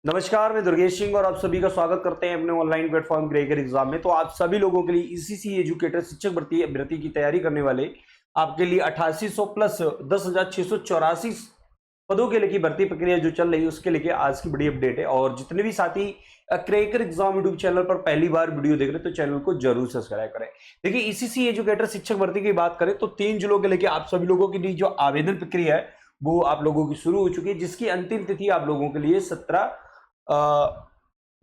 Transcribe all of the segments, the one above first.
नमस्कार, मैं दुर्गेश सिंह और आप सभी का स्वागत करते हैं अपने ऑनलाइन प्लेटफॉर्म क्रेकर एग्जाम में। तो आप सभी लोगों के लिए ईसीसी एजुकेटर शिक्षक भर्ती की तैयारी करने वाले आपके लिए 8800 प्लस 10,684 पदों के लिए भर्ती प्रक्रिया जो चल रही है उसके लिए आज की बड़ी अपडेट है। और जितने भी साथी क्रेकर एग्जाम यूट्यूब चैनल पर पहली बार वीडियो देख रहे हैं तो चैनल को जरूर सब्सक्राइब करें। देखिए, ईसीसी एजुकेटर शिक्षक भर्ती की बात करें तो 3 जिलों के लिए आप सभी लोगों के लिए जो आवेदन प्रक्रिया है वो आप लोगों की शुरू हो चुकी है, जिसकी अंतिम तिथि आप लोगों के लिए 17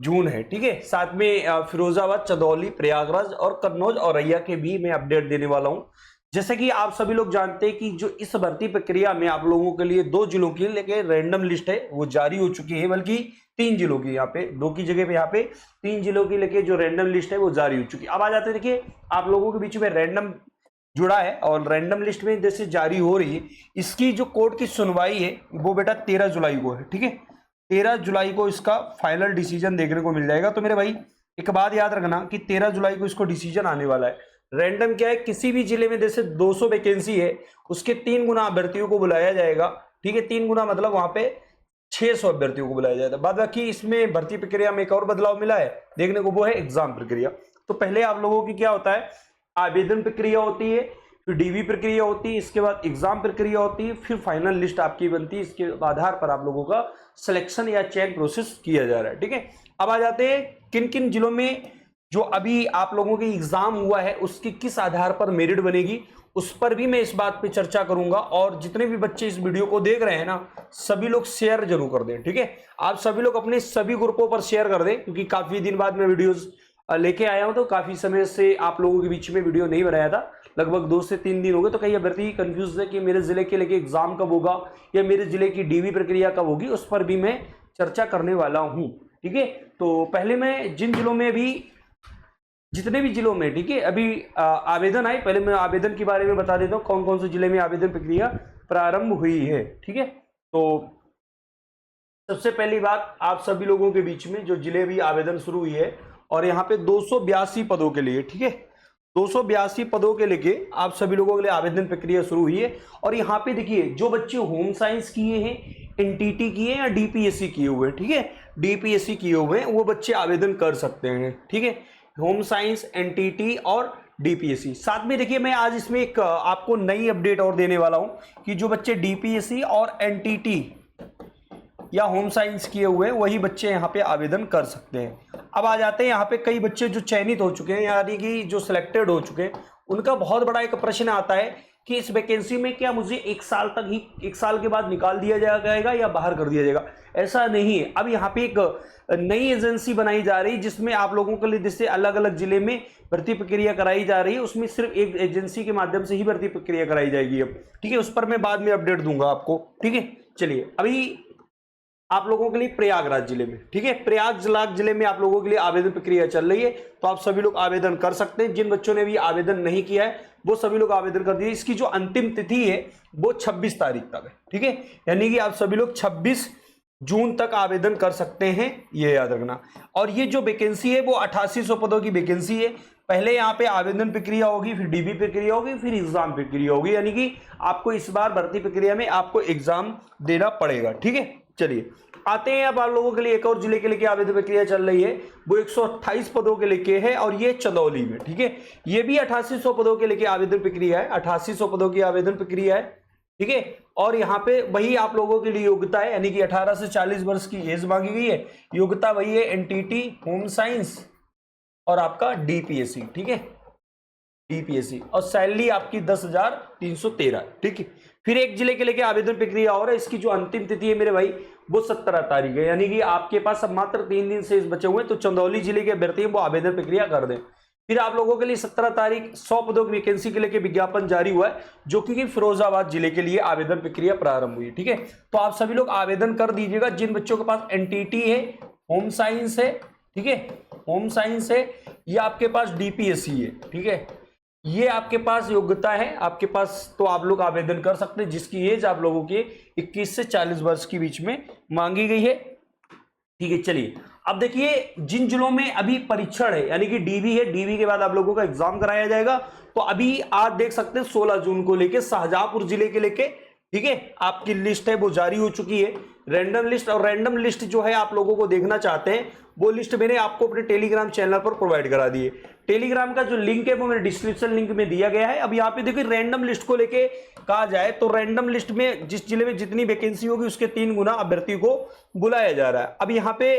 जून है। ठीक है, साथ में फिरोजाबाद, चंदौली, प्रयागराज और कन्नौज और औरैया के भी मैं अपडेट देने वाला हूं। जैसे कि आप सभी लोग जानते हैं कि जो इस भर्ती प्रक्रिया में आप लोगों के लिए 2 जिलों की लेके रैंडम लिस्ट है वो जारी हो चुकी है, बल्कि 3 जिलों की, यहाँ पे 2 की जगह पे यहाँ पे 3 जिलों की लेके जो रैंडम लिस्ट है वो जारी हो चुकी है। अब आ जाते हैं, देखिए आप लोगों के बीच में रैंडम जुड़ा है और रैंडम लिस्ट में जैसे जारी हो रही है, इसकी जो कोर्ट की सुनवाई है वो बेटा 13 जुलाई को है। ठीक है, 13 जुलाई को इसका फाइनल डिसीजन देखने को मिल जाएगा। तो मेरे भाई एक बात याद रखना कि 13 जुलाई को इसको डिसीजन आने वाला है। रैंडम क्या है, किसी भी जिले में जैसे 200 वैकेंसी है उसके 3 गुना अभ्यर्थियों को बुलाया जाएगा। ठीक है, 3 गुना मतलब वहां पे 600 अभ्यर्थियों को बुलाया जाएगा। बाद बाकी इसमें भर्ती प्रक्रिया में एक और बदलाव मिला है देखने को, वो है एग्जाम प्रक्रिया। तो पहले आप लोगों की क्या होता है, आवेदन प्रक्रिया होती है, फिर डीवी प्रक्रिया होती है, इसके बाद एग्जाम प्रक्रिया होती है, फिर फाइनल लिस्ट आपकी बनती है। इसके आधार पर आप लोगों का सिलेक्शन या चयन प्रोसेस किया जा रहा है। ठीक है, अब आ जाते हैं किन किन जिलों में जो अभी आप लोगों के एग्जाम हुआ है उसकी किस आधार पर मेरिट बनेगी, उस पर भी मैं इस बात पे चर्चा करूंगा। और जितने भी बच्चे इस वीडियो को देख रहे हैं ना, सभी लोग शेयर जरूर कर दें। ठीक है, आप सभी लोग अपने सभी ग्रुपों पर शेयर कर दें, क्योंकि काफी दिन बाद मैं वीडियोस लेके आया हूं, तो काफी समय से आप लोगों के बीच में वीडियो नहीं बनाया था, लगभग 2 से 3 दिन हो गए। तो कई अभ्यर्थी कंफ्यूज है कि मेरे जिले के लेके एग्जाम कब होगा या मेरे जिले की डीवी प्रक्रिया कब होगी, उस पर भी मैं चर्चा करने वाला हूं। ठीक है, तो पहले मैं जिन जिलों में भी, जितने भी जिलों में, ठीक है, अभी आवेदन आए, पहले मैं आवेदन के बारे में बता देता हूं कौन कौन से जिले में आवेदन प्रक्रिया प्रारंभ हुई है। ठीक है, तो सबसे पहली बात, आप सभी लोगों के बीच में जो जिले भी आवेदन शुरू हुई है और यहाँ पे 282 पदों के लिए, ठीक है, 282 पदों के लेके आप सभी लोगों के लिए आवेदन प्रक्रिया शुरू हुई है। और यहाँ पे देखिए, जो बच्चे होम साइंस किए हैं, एनटीटी किए या डीपीएससी किए हुए, ठीक है, डीपीएससी किए हुए वो बच्चे आवेदन कर सकते हैं। ठीक है, होम साइंस, एनटीटी और डीपीएससी। साथ में देखिए, मैं आज इसमें एक आपको नई अपडेट और देने वाला हूं कि जो बच्चे डीपीएससी और एनटीटी या होम साइंस किए हुए वही बच्चे यहाँ पे आवेदन कर सकते हैं। अब आ जाते हैं यहाँ पे कई बच्चे जो चयनित हो चुके हैं, यानी कि जो सिलेक्टेड हो चुके हैं, उनका बहुत बड़ा एक प्रश्न आता है कि इस वैकेंसी में क्या मुझे 1 साल तक ही, 1 साल के बाद निकाल दिया जाएगा या बाहर कर दिया जाएगा। ऐसा नहीं है, अब यहाँ पे एक नई एजेंसी बनाई जा रही है जिसमें आप लोगों के लिए जैसे अलग अलग जिले में भर्ती प्रक्रिया कराई जा रही है, उसमें सिर्फ एक एजेंसी के माध्यम से ही भर्ती प्रक्रिया कराई जाएगी अब। ठीक है, उस पर मैं बाद में अपडेट दूंगा आपको। ठीक है, चलिए अभी आप लोगों के लिए प्रयागराज जिले में, ठीक है, प्रयागराज जिले में आप लोगों के लिए आवेदन प्रक्रिया चल रही है, तो आप सभी लोग आवेदन कर सकते हैं। जिन बच्चों ने भी आवेदन नहीं किया है वो सभी लोग आवेदन कर दिए। इसकी जो अंतिम तिथि है वो 26 तारीख तक है। ठीक है, यानी कि आप सभी लोग 26 जून तक आवेदन कर सकते हैं, ये याद रखना। और ये जो वैकेंसी है वो 8800 पदों की वैकेंसी है। पहले यहाँ पे आवेदन प्रक्रिया होगी, फिर डीबी प्रक्रिया होगी, फिर एग्जाम प्रक्रिया होगी, यानी कि आपको इस बार भर्ती प्रक्रिया में आपको एग्जाम देना पड़ेगा। ठीक है, चलिए आते हैं अब आप लोगों के लिए एक और जिले के लिए आवेदन प्रक्रिया चल रही है, वो 128 पदों के लिए है और ये चंदौली में। ठीक है, ये भी 8800 पदों के लिए आवेदन प्रक्रिया है, 8800 पदों की आवेदन प्रक्रिया है। ठीक है, और यहाँ पे वही आप लोगों के लिए योग्यता है, यानी कि 18 से 40 वर्ष की एज मांगी गई है। योग्यता वही है, एनटीटी, होम साइंस और आपका डीपीएससी। ठीक है, डीपीएससी, और सैलरी आपकी 10,313। ठीक है, फिर एक जिले के लेके आवेदन प्रक्रिया और है, इसकी जो अंतिम तिथि है मेरे भाई वो 17 तारीख है, यानी कि आपके पास अब मात्र 3 दिन से बचे हुए हैं। तो चंदौली जिले के अभ्यर्थी वो आवेदन प्रक्रिया कर दें। फिर आप लोगों के लिए 17 तारीख 100 पदों की वैकेंसी के लिए विज्ञापन जारी हुआ है, जो कि फिरोजाबाद जिले के लिए आवेदन प्रक्रिया प्रारंभ हुई है। ठीक है, तो आप सभी लोग आवेदन कर दीजिएगा जिन बच्चों के पास एनटीटी है, होम साइंस है, ठीक है, होम साइंस है, या आपके पास डीपीएससी है। ठीक है, ये आपके पास योग्यता है आपके पास, तो आप लोग आवेदन कर सकते हैं, जिसकी एज आप लोगों के 21 से 40 वर्ष के बीच में मांगी गई है। ठीक है, चलिए अब देखिए, जिन जिलों में अभी परीक्षण है, यानी कि डीवी है, डीवी के बाद आप लोगों का एग्जाम कराया जाएगा। तो अभी आज देख सकते हैं 16 जून को लेके शाहजहांपुर जिले के लेके ठीक है, आपकी लिस्ट है वो जारी हो चुकी है, रैंडम लिस्ट। और रैंडम लिस्ट जो है आप लोगों को देखना चाहते हैं वो लिस्ट मैंने आपको अपने टेलीग्राम चैनल पर प्रोवाइड करा दी है। टेलीग्राम का जो लिंक है वो मेरे डिस्क्रिप्शन लिंक में दिया गया है। अब यहाँ पे देखिए रैंडम लिस्ट को लेके कहा जाए तो रैंडम लिस्ट में जिस जिले में जितनी वैकेंसी होगी उसके 3 गुना अभ्यर्थी को बुलाया जा रहा है। अब यहाँ पे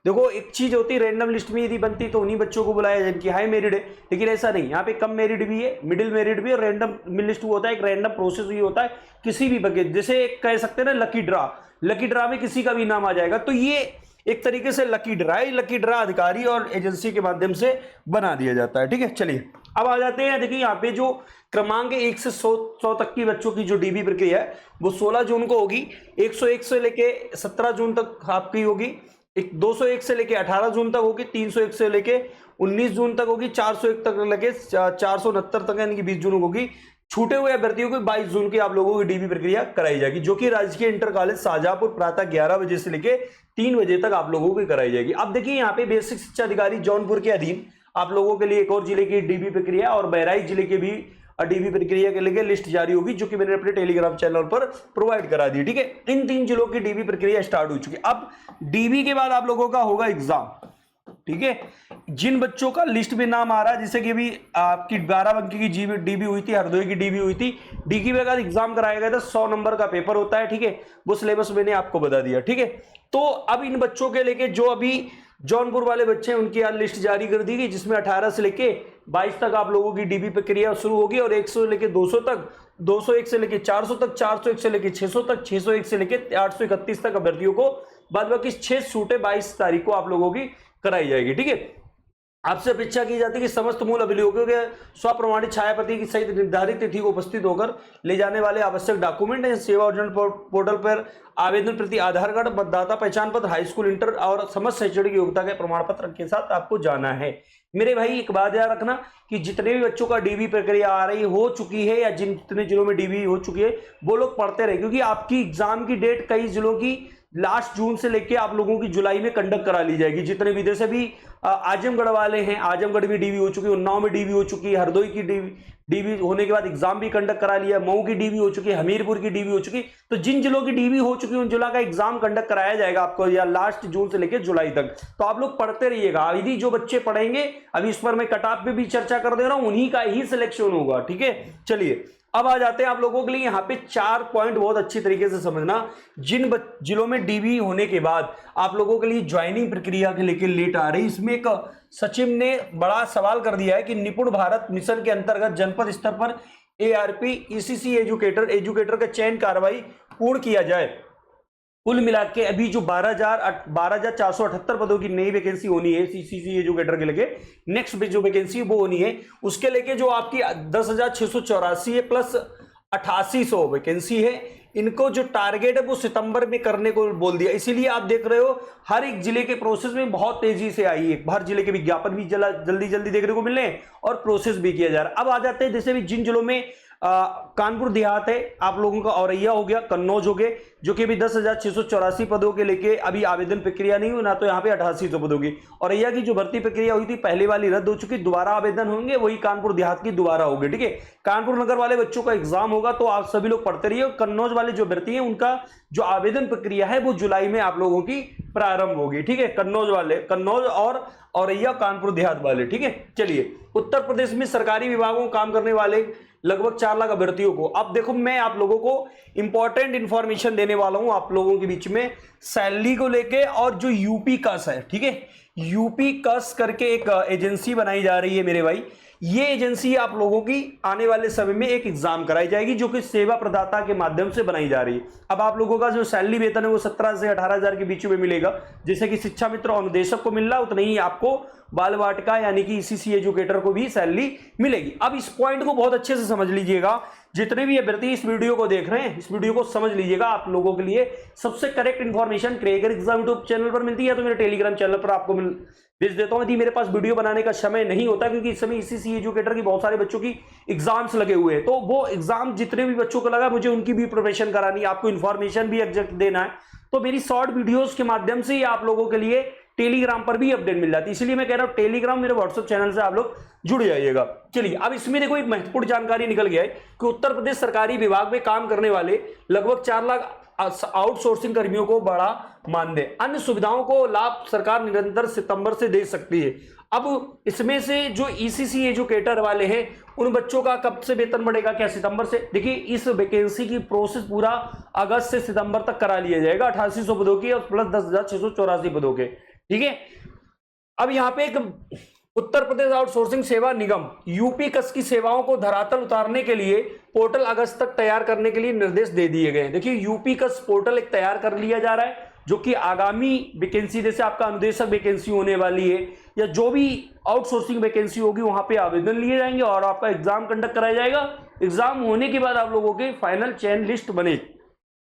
देखो एक चीज होती है, रैंडम लिस्ट में यदि बनती तो उन्हीं बच्चों को बुलाया जिनकी हाई मेरिट है, लेकिन ऐसा नहीं, यहाँ पे कम मेरिट भी है, मिडिल मेरिट भी है। रैंडम लिस्ट होता है, एक रैंडम प्रोसेस ही होता है किसी भी बकेट, जैसे कह सकते हैं ना लकी ड्रा, लकी ड्रा में किसी का भी नाम आ जाएगा, तो ये एक तरीके से लकी ड्रा है। लकी ड्रा अधिकारी और एजेंसी के माध्यम से बना दिया जाता है। ठीक है, चलिए अब आ जाते हैं। देखिए यहाँ पे जो क्रमांक 1 से 100 तक की बच्चों की जो डीबी प्रक्रिया है वो 16 जून को होगी। 101 से लेके 17 जून तक आपकी होगी, 201 से लेके 18 जून तक होगी, 301 से लेके 19 जून तक होगी, 401 तक लेके 469 तक यानी कि 20 जून को होगी। छूटे हुए अभ्यर्थियों को 22 जून की आप लोगों की डीबी प्रक्रिया कराई जाएगी, जो कि राजकीय इंटर कॉलेज शाहजहांपुर प्रातः 11 बजे से लेके 3 बजे तक आप लोगों की कराई जाएगी। अब देखिए यहाँ पे बेसिक शिक्षा अधिकारी जौनपुर के अधीन आप लोगों के लिए एक और जिले की डीबी प्रक्रिया और बहराइच जिले के भी डीबी प्रक्रिया के लिए लिस्ट जारी होगी, जो कि मैंने अपने टेलीग्राम चैनल पर प्रोवाइड करा दी। ठीक है, इन 3 जिलों की डीबी प्रक्रिया स्टार्ट हो चुकी है। अब डीबी के बाद आप लोगों का होगा एग्जाम। ठीक है, जिन बच्चों का लिस्ट में नाम आ रहा है, जैसे कि अभी आपकी 12 अंक की डीबी हुई थी, हरदोई की डीबी हुई थी, डीबी के बाद एग्जाम कराया गया था, 100 नंबर का पेपर होता है। ठीक है, वो सिलेबस मैंने आपको बता दिया। ठीक है, तो अब इन बच्चों के लेके जो अभी जौनपुर वाले बच्चे हैं उनकी आज लिस्ट जारी कर दी गई, जिसमें 18 से लेके 22 तक आप लोगों की डीबी प्रक्रिया शुरू होगी और 100 से लेके 200 तक, 201 से लेके 400 तक, 401 से लेके 600 तक, 601 से लेके 831 तक अभ्यर्थियों को बाद बाकी 6 सूटें 22 तारीख को आप लोगों की कराई जाएगी। ठीक है, आपसे अपेक्षा की जाती है कि समस्त मूल अभियोगों के स्वप्रमाणित छायाप्रति की सहित निर्धारित तिथि को उपस्थित होकर ले जाने वाले आवश्यक डॉक्यूमेंट है सेवा अर्जन पोर्टल पर आवेदन प्रति आधार कार्ड, मतदाता पहचान पत्र, हाई स्कूल, इंटर और समस्त शैक्षणिक योग्यता के प्रमाण पत्र के साथ आपको जाना है। मेरे भाई एक बात याद रखना कि जितने भी बच्चों का डीबी प्रक्रिया आ रही हो चुकी है या जितने जिलों में डीबी हो चुकी है वो लोग पढ़ते रहे, क्योंकि आपकी एग्जाम की डेट कई जिलों की लास्ट जून से लेके आप लोगों की जुलाई में कंडक्ट करा ली जाएगी। जितने भी जैसे भी आजमगढ़ वाले हैं, आजमगढ़ में डीबी हो चुकी है, उन्नाव में डीबी हो चुकी है, हरदोई की डीबी होने के बाद एग्जाम भी कंडक्ट करा लिया, मऊ की डीबी हो चुकी है, हमीरपुर की डीबी हो चुकी। तो जिन जिलों की डीबी हो चुकी है उन जिलों का एग्जाम कंडक्ट कराया जाएगा आपको या लास्ट जून से लेकर जुलाई तक। तो आप लोग पढ़ते रहिएगा। यदि जो बच्चे पढ़ेंगे, अभी इस पर मैं कट ऑफ पे भी चर्चा कर दे रहा हूं, उन्हीं का ही सिलेक्शन होगा। ठीक है, चलिए अब आ जाते हैं आप लोगों के लिए यहाँ पे 4 पॉइंट बहुत अच्छी तरीके से समझना। जिन जिलों में डीबी होने के बाद आप लोगों के लिए ज्वाइनिंग प्रक्रिया के लेकर लेट आ रही, इसमें एक सचिव ने बड़ा सवाल कर दिया है कि निपुण भारत मिशन के अंतर्गत जनपद स्तर पर एआरपी ईसीसी एजुकेटर का चयन कार्रवाई पूर्ण किया जाए। कुल मिला के अभी जो 12,478 पदों की नई वैकेंसी होनी है सीसीसी एजुकेटर के लेके, नेक्स्ट जो वैकेंसी वो होनी है उसके लेके जो आपकी 10,684 है प्लस 8800 वैकेंसी है। इनको जो टारगेट है वो सितंबर में करने को बोल दिया। इसीलिए आप देख रहे हो हर एक जिले के प्रोसेस में बहुत तेजी से आई है, हर जिले के विज्ञापन भी जल्दी जल्दी देखने को मिल रहे हैं और प्रोसेस भी किया जा रहा है। अब आ जाते हैं जैसे भी जिन जिलों में कानपुर देहात है आप लोगों का, औरैया हो गया, कन्नौज हो गए, जो कि भी 10,684 पदों के लेके अभी आवेदन प्रक्रिया नहीं हुई ना, तो यहाँ पे 8800 पद होगी। औरैया की जो भर्ती प्रक्रिया हुई थी पहले वाली रद्द हो चुकी, दोबारा आवेदन होंगे, वही कानपुर देहात की दोबारा होगी। ठीक है, कानपुर नगर वाले बच्चों का एग्जाम होगा तो आप सभी लोग पढ़ते रहिए। कन्नौज वाले जो भर्ती है उनका जो आवेदन प्रक्रिया है वो जुलाई में आप लोगों की प्रारंभ होगी। ठीक है, कन्नौज और औरैया कानपुर देहात वाले। ठीक है, चलिए उत्तर प्रदेश में सरकारी विभागों में काम करने वाले लगभग 4 लाख अभ्यर्थियों को, अब देखो मैं आप लोगों को इंपॉर्टेंट इंफॉर्मेशन देने वाला हूं आप लोगों के बीच में सैलरी को लेके, और जो यूपी कस है। ठीक है, यूपी कस करके एक एजेंसी बनाई जा रही है मेरे भाई। ये एजेंसी आप लोगों की आने वाले समय में एक एग्जाम कराई जाएगी जो कि सेवा प्रदाता के माध्यम से बनाई जा रही है। अब आप लोगों का जो सैलरी वेतन है वो 17 से 18,000 के बीच में मिलेगा, जैसे कि शिक्षा मित्र और अनुदेशक को मिल रहा उतना ही आपको बाल वाटिका यानी कि ईसीसी एजुकेटर को भी सैलरी मिलेगी। अब इस पॉइंट को बहुत अच्छे से समझ लीजिएगा, जितने भी अभ्यर्थी इस वीडियो को देख रहे हैं इस वीडियो को समझ लीजिएगा। आप लोगों के लिए सबसे करेक्ट इंफॉर्मेशन क्रेगर एग्जाम यूट्यूब चैनल पर मिलती है, तो मेरे टेलीग्राम चैनल पर आपको भेज देता हूं। यदि मेरे पास वीडियो बनाने का समय नहीं होता क्योंकि इस समय ईसीसी एजुकेटर की बहुत सारे बच्चों की एग्जाम्स लगे हुए हैं, तो वो एग्जाम जितने भी बच्चों को लगा मुझे उनकी भी प्रिपरेशन करानी, आपको इन्फॉर्मेशन भी एग्जैक्ट देना है, तो मेरी शॉर्ट वीडियोस के माध्यम से ही आप लोगों के लिए टेलीग्राम पर भी अपडेट मिल जाती है। इसलिए मैं कह रहा हूं टेलीग्राम मेरे व्हाट्सएप चैनल से आप लोग जुड़ जाइएगा। चलिए अब इसमें देखो एक महत्वपूर्ण जानकारी निकल गया है कि उत्तर प्रदेश सरकारी विभाग में काम करने वाले लगभग 4 लाख आउटसोर्सिंग कर्मियों को बड़ा मानदेय, अन्य सुविधाओं को लाभ सरकार निरंतर सितंबर से दे सकती है। अब इसमें से जो ईसीसी एजुकेटर वाले हैं उन बच्चों का कब से वेतन बढ़ेगा, क्या सितंबर से? देखिए इस वैकेंसी की प्रोसेस पूरा अगस्त से सितंबर तक करा लिया जाएगा, 8800 पदों की और प्लस 10,684 पदों के, ठीक है। अब यहां पे एक उत्तर प्रदेश आउटसोर्सिंग सेवा निगम यूपी कस की सेवाओं को धरातल उतारने के लिए पोर्टल अगस्त तक तैयार करने के लिए निर्देश दे दिए गए हैं। देखिए यूपी कस पोर्टल एक तैयार कर लिया जा रहा है जो कि आगामी वैकेंसी, जैसे आपका अनुदेशक वैकेंसी होने वाली है या जो भी आउटसोर्सिंग वैकेंसी होगी वहां पे आवेदन लिए जाएंगे और आपका एग्जाम कंडक्ट कराया जाएगा। एग्जाम होने के बाद आप लोगों के फाइनल चयन लिस्ट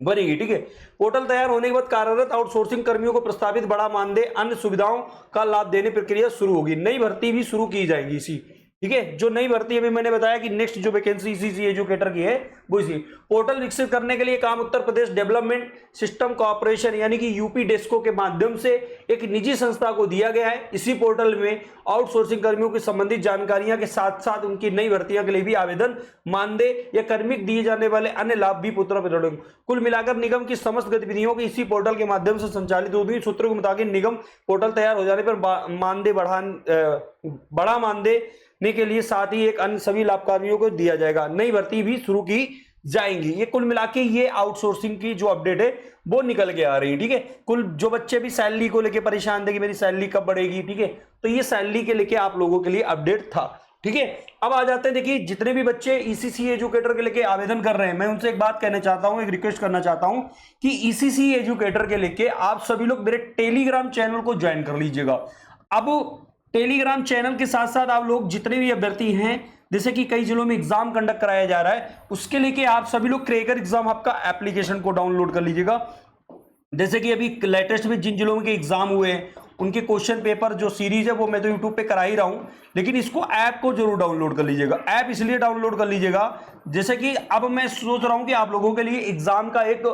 बनेगी, ठीक है। पोर्टल तैयार होने के बाद कार्यरत आउटसोर्सिंग कर्मियों को प्रस्तावित बड़ा मानदेय, अन्य सुविधाओं का लाभ देने प्रक्रिया शुरू होगी। नई भर्ती भी शुरू की जाएगी इसी, ठीक है। जो नई भर्ती अभी मैंने बताया कि नेक्स्ट जो वैकेंसी ईसीसी एजुकेटर की है वो इसी। पोर्टल विकसित करने के लिए काम Uttar Pradesh development system corporation यानी कि यूपी डेस्को के माध्यम से एक निजी संस्था को दिया गया है। इसी पोर्टल में आउटसोर्सिंग कर्मियों की संबंधित जानकारियां के साथ साथ उनकी नई भर्तियों के लिए भी आवेदन, मानदेय या कार्मिक दिए जाने वाले अन्य लाभ भी कुल मिलाकर निगम की समस्त गतिविधियों की इसी पोर्टल के माध्यम से संचालित होगी। सूत्रों के मुताबिक निगम पोर्टल तैयार हो जाने पर मानदेय बड़ा मानदेय के लिए साथ ही एक अन्य सभी लाभकारियों को दिया जाएगा। नई भर्ती भी शुरू की जाएंगी। ये कुल मिला के ये आउटसोर्सिंग की जो अपडेट है वो निकल के आ रही है, ठीक है। कुल जो बच्चे भी सैलरी को लेके परेशान थे कि मेरी सैलरी कब बढ़ेगी, ठीक है, तो ये सैलरी के लेके आप लोगों के लिए अपडेट था, ठीक है। अब आ जाते हैं, देखिए जितने भी बच्चे ईसीसी एजुकेटर के लेके आवेदन कर रहे हैं, मैं उनसे एक बात कहना चाहता हूं, एक रिक्वेस्ट करना चाहता हूं कि ईसीसी एजुकेटर के लेके आप सभी लोग मेरे टेलीग्राम चैनल को ज्वाइन कर लीजिएगा। अब टेलीग्राम चैनल के साथ साथ आप लोग जितने भी अभ्यर्थी हैं, जैसे कि कई जिलों में एग्जाम कंडक्ट कराया जा रहा है, उसके लेके आप सभी लोग क्रैकर एग्जाम आपका एप्लीकेशन को डाउनलोड कर लीजिएगा। जैसे कि अभी लेटेस्ट में जिन जिलों के एग्जाम हुए हैं उनके क्वेश्चन पेपर जो सीरीज है वो मैं तो यूट्यूब पे करा ही रहा हूं, लेकिन इसको ऐप को जरूर डाउनलोड कर लीजिएगा। ऐप इसलिए डाउनलोड कर लीजिएगा जैसे कि अब मैं सोच रहा हूं कि आप लोगों के लिए एग्जाम का एक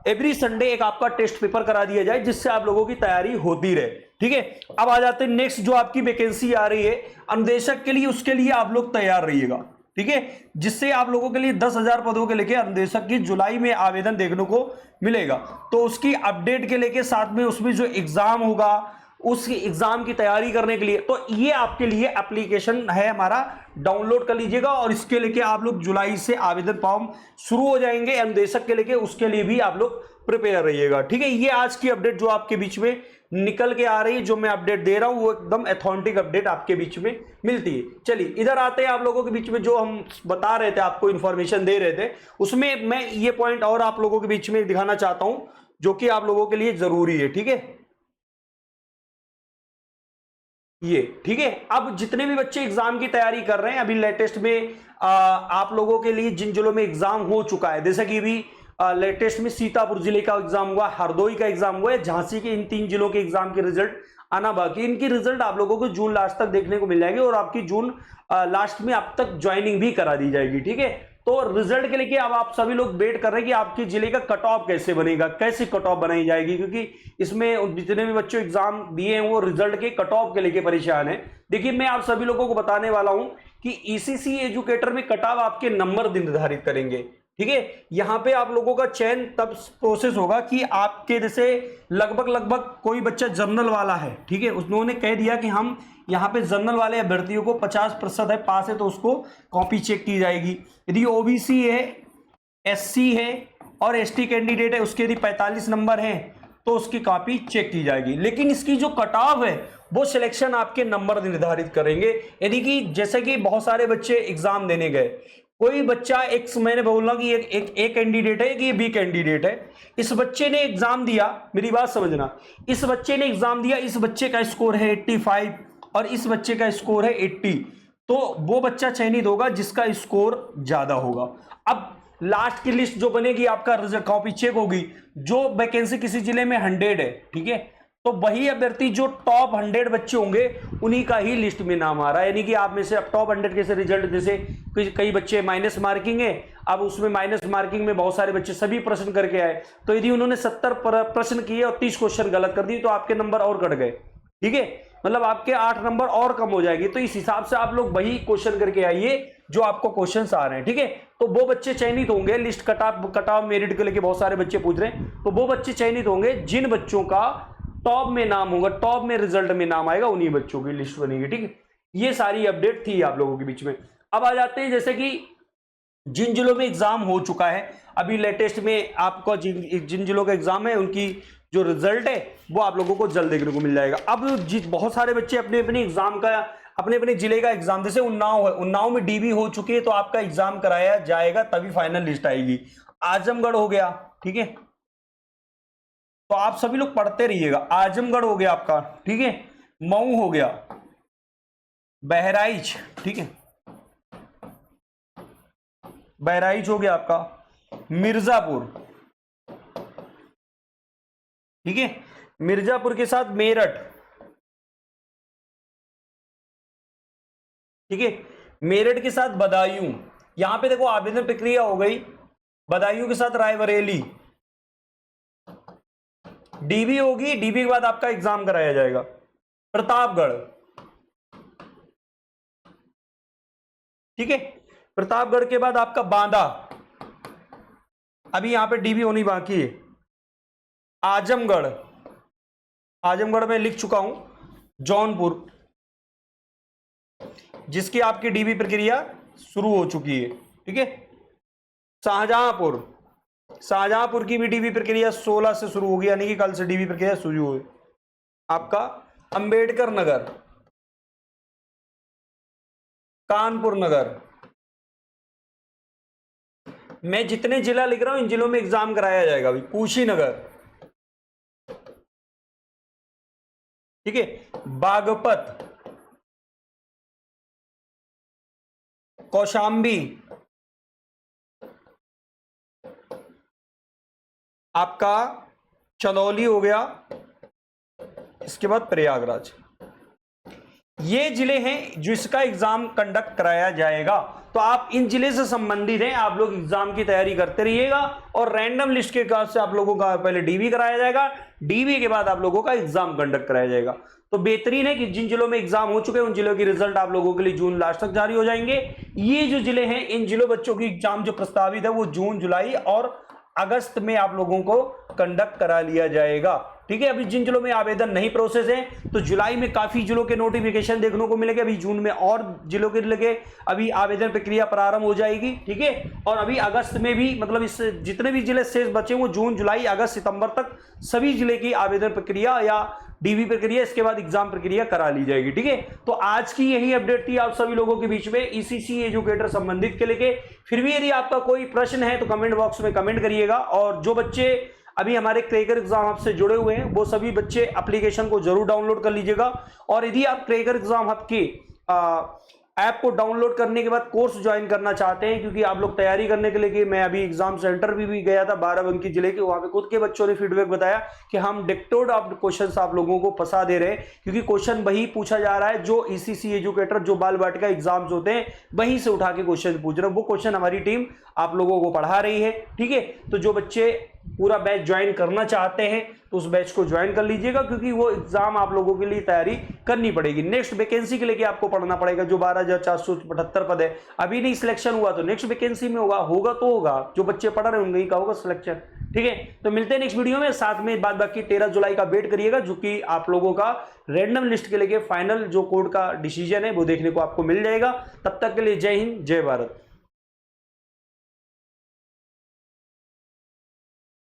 एवरी संडे एक आपका टेस्ट पेपर करा दिया जाए जिससे आप लोगों की तैयारी होती रहे, ठीक है। अब आ जाते हैं नेक्स्ट जो आपकी वैकेंसी आ रही है अनुदेशक के लिए, उसके लिए आप लोग तैयार रहिएगा, ठीक है, जिससे आप लोगों के लिए 10,000 पदों के लेके अनुदेशक की जुलाई में आवेदन देखने को मिलेगा। तो उसकी अपडेट के लेके साथ में उसमें जो एग्जाम होगा उस एग्जाम की तैयारी करने के लिए तो ये आपके लिए एप्लीकेशन है हमारा, डाउनलोड कर लीजिएगा और इसके लेके आप लोग जुलाई से आवेदन फॉर्म शुरू हो जाएंगे अनुदेशक के लेके, उसके लिए भी आप लोग प्रिपेयर रहिएगा, ठीक है। ये आज की अपडेट जो आपके बीच में निकल के आ रही है, जो मैं अपडेट दे रहा हूं वो एकदम ऑथेंटिक अपडेट आपके बीच में मिलती है। चलिए इधर आते हैं, आप लोगों के बीच में जो हम बता रहे थे, आपको इंफॉर्मेशन दे रहे थे, उसमें मैं ये पॉइंट और आप लोगों के बीच में दिखाना चाहता हूं जो कि आप लोगों के लिए जरूरी है, ठीक है। ये ठीक है। अब जितने भी बच्चे एग्जाम की तैयारी कर रहे हैं, अभी लेटेस्ट में आप लोगों के लिए जिन जिलों में एग्जाम हो चुका है, जैसे कि अभी लेटेस्ट में सीतापुर जिले का एग्जाम हुआ, हरदोई का एग्जाम हुआ है, झांसी के, इन 3 जिलों के एग्जाम के रिजल्ट आना बाकी। इनकी रिजल्ट आप लोगों को जून लास्ट तक देखने को मिल जाएगी और आपकी जून लास्ट में अब तक ज्वाइनिंग भी करा दी जाएगी, ठीक है। तो रिजल्ट के लिए अब आप सभी लोग वेट कर रहे हैं कि आपके जिले का कट ऑफ कैसे बनेगा, कैसे कट ऑफ बनाई जाएगी, क्योंकि इसमें जितने भी बच्चों एग्जाम दिए हैं वो रिजल्ट के कट ऑफ के लेके परेशान है। देखिए मैं आप सभी लोगों को बताने वाला हूं कि ईसीसी एजुकेटर में कट ऑफ आपके नंबर निर्धारित करेंगे, ठीक है। यहां पे आप लोगों का चयन तब प्रोसेस होगा कि आपके जैसे लगभग कोई बच्चा जनरल वाला है, ठीक है, उन्होंने कह दिया कि हम यहाँ पे जनरल वाले अभ्यर्थियों को 50% है, पास है, तो उसको कॉपी चेक की जाएगी। यदि ओबीसी है, एससी है और एसटी कैंडिडेट है, उसके यदि 45 नंबर है तो उसकी कॉपी चेक की जाएगी। लेकिन इसकी जो कट ऑफ है वो सिलेक्शन आपके नंबर निर्धारित करेंगे। यानी कि जैसे कि बहुत सारे बच्चे एग्जाम देने गए, कोई बच्चा एक, मैंने बोला कि एक कैंडिडेट है कि ये बी कैंडिडेट है, इस बच्चे ने एग्जाम दिया, मेरी बात समझना, इस बच्चे ने एग्जाम दिया, इस बच्चे का स्कोर है 85 और इस बच्चे का स्कोर है 80, तो वो बच्चा चयनित होगा जिसका स्कोर ज्यादा होगा। अब लास्ट की लिस्ट जो बनेगी, आपका रिजल्ट कॉपी चेक होगी, जो वैकेंसी किसी जिले में 100 है, ठीक है, तो वही अभ्यर्थी जो टॉप 100 बच्चे होंगे उन्हीं का ही लिस्ट में नाम आ रहा है। यानी कि आप में से अब टॉप 100 कैसे रिजल्ट, जैसे कई बच्चे माइनस मार्किंग है, अब उसमें माइनस मार्किंग में बहुत सारे बच्चे सभी प्रश्न करके आए, तो यदि उन्होंने 70 प्रश्न किए और 30 क्वेश्चन गलत कर दिए तो आपके नंबर और कट गए, ठीक है, मतलब आपके 8 नंबर और कम हो जाएंगे। तो इस हिसाब से आप लोग वही क्वेश्चन करके आइए जो आपको क्वेश्चंस आ रहे हैं। ठीक है, तो वो बच्चे चयनित होंगे, लिस्ट कट ऑफ मेरिट को लेके बहुत सारे बच्चे पूछ रहे हैं, तो वो बच्चे चयनित होंगे जिन बच्चों का टॉप में नाम होगा, टॉप में रिजल्ट में नाम आएगा, उन्हीं बच्चों की लिस्ट बनेगी। ठीक है, ये सारी अपडेट थी आप लोगों के बीच में। अब आ जाते हैं जैसे कि जिन जिलों में एग्जाम हो चुका है, अभी लेटेस्ट में आपको जिन जिलों का एग्जाम है उनकी जो रिजल्ट है वो आप लोगों को जल्द देखने को मिल जाएगा। अब बहुत सारे बच्चे अपने अपने एग्जाम का, अपने अपने जिले का एग्जाम, जैसे उन्नाव है, उन्नाव में डीबी हो चुकी है तो आपका एग्जाम कराया जाएगा, तभी फाइनल लिस्ट आएगी। आजमगढ़ हो गया, ठीक है, तो आप सभी लोग पढ़ते रहिएगा। आजमगढ़ हो गया आपका, ठीक है, मऊ हो गया, बहराइच, ठीक है, बहराइच हो गया आपका, मिर्जापुर, ठीक है, मिर्जापुर के साथ मेरठ, ठीक है, मेरठ के साथ बदायूं, यहां पे देखो आवेदन प्रक्रिया हो गई, बदायूं के साथ रायबरेली, डीबी होगी, डीबी के बाद आपका एग्जाम कराया जाएगा। प्रतापगढ़, ठीक है, प्रतापगढ़ के बाद आपका बांदा, अभी यहां पे डीबी होनी बाकी है। आजमगढ़, आजमगढ़ में लिख चुका हूं, जौनपुर, जिसकी आपकी डीबी प्रक्रिया शुरू हो चुकी है, ठीक है। शाहजहांपुर, शाहजहांपुर की भी डीबी प्रक्रिया 16 से शुरू होगी, यानी कि कल से डीबी प्रक्रिया शुरू हुई। आपका अंबेडकर नगर, कानपुर नगर, मैं जितने जिला लिख रहा हूं इन जिलों में एग्जाम कराया जाएगा। अभी कुशीनगर, ठीक है, बागपत, कौशांबी, आपका चंदौली हो गया, इसके बाद प्रयागराज। ये जिले हैं जिसका एग्जाम कंडक्ट कराया जाएगा। तो आप इन जिले से संबंधित हैं, आप लोग एग्जाम की तैयारी करते रहिएगा और रैंडम लिस्ट के हिसाब से आप लोगों का पहले डीबी कराया जाएगा, डीबी के बाद आप लोगों का एग्जाम कंडक्ट कराया जाएगा। तो बेहतरीन है कि जिन जिलों में एग्जाम हो चुके हैं उन जिलों की रिजल्ट आप लोगों के लिए जून लास्ट तक जारी हो जाएंगे। ये जो जिले हैं, इन जिलों बच्चों की एग्जाम जो प्रस्तावित है वो जून, जुलाई और अगस्त में आप लोगों को कंडक्ट करा लिया जाएगा। ठीक है, अभी जिन जिलों में आवेदन नहीं प्रोसेस है तो जुलाई में काफी जिलों के नोटिफिकेशन देखने को मिलेंगे, अभी जून में और जिलों के लगे अभी आवेदन प्रक्रिया प्रारंभ हो जाएगी। ठीक है, और अभी अगस्त में भी, मतलब इस जितने भी जिले शेष बचे वो जून, जुलाई, अगस्त, सितंबर तक सभी जिले की आवेदन प्रक्रिया या डीबी प्रक्रिया, इसके बाद एग्जाम प्रक्रिया करा ली जाएगी। ठीक है, तो आज की यही अपडेट थी आप सभी लोगों के बीच में ईसीसी एजुकेटर संबंधित के लेके। फिर भी यदि आपका कोई प्रश्न है तो कमेंट बॉक्स में कमेंट करिएगा, और जो बच्चे अभी हमारे क्रैकर एग्जाम हब से जुड़े हुए हैं वो सभी बच्चे एप्लीकेशन को जरूर डाउनलोड कर लीजिएगा। और यदि आप क्रैकर एग्जाम हब के ऐप को डाउनलोड करने के बाद कोर्स ज्वाइन करना चाहते हैं, क्योंकि आप लोग तैयारी करने के लिए कि मैं अभी एग्जाम सेंटर भी गया था बाराबंकी जिले के, वहां पे खुद के बच्चों ने फीडबैक बताया कि हम डिक्टोड ऑफ क्वेश्चन आप लोगों को फंसा दे रहे हैं, क्योंकि क्वेश्चन वही पूछा जा रहा है जो ईसीसी एजुकेटर जो बाल वाटिका एग्जाम्स होते हैं वहीं से उठा के क्वेश्चन पूछ रहे हैं, वो क्वेश्चन हमारी टीम आप लोगों को पढ़ा रही है। ठीक है, तो जो बच्चे पूरा बैच ज्वाइन करना चाहते हैं तो उस बैच को ज्वाइन कर लीजिएगा, क्योंकि वो एग्जाम आप लोगों के लिए तैयारी करनी पड़ेगी। नेक्स्ट वैकेंसी के लिए आपको पढ़ना पड़ेगा, जो 12,475 पद है, अभी नहीं सिलेक्शन हुआ तो नेक्स्ट वैकेंसी में होगा तो होगा, जो बच्चे पढ़ रहे होंगे का होगा सिलेक्शन। ठीक है, तो मिलते हैं नेक्स्ट वीडियो में, साथ में बाद बाकी 13 जुलाई का वेट करिएगा, जो कि आप लोगों का रैंडम लिस्ट के लेके फाइनल जो कोर्ट का डिसीजन है वो देखने को आपको मिल जाएगा। तब तक के लिए जय हिंद, जय भारत।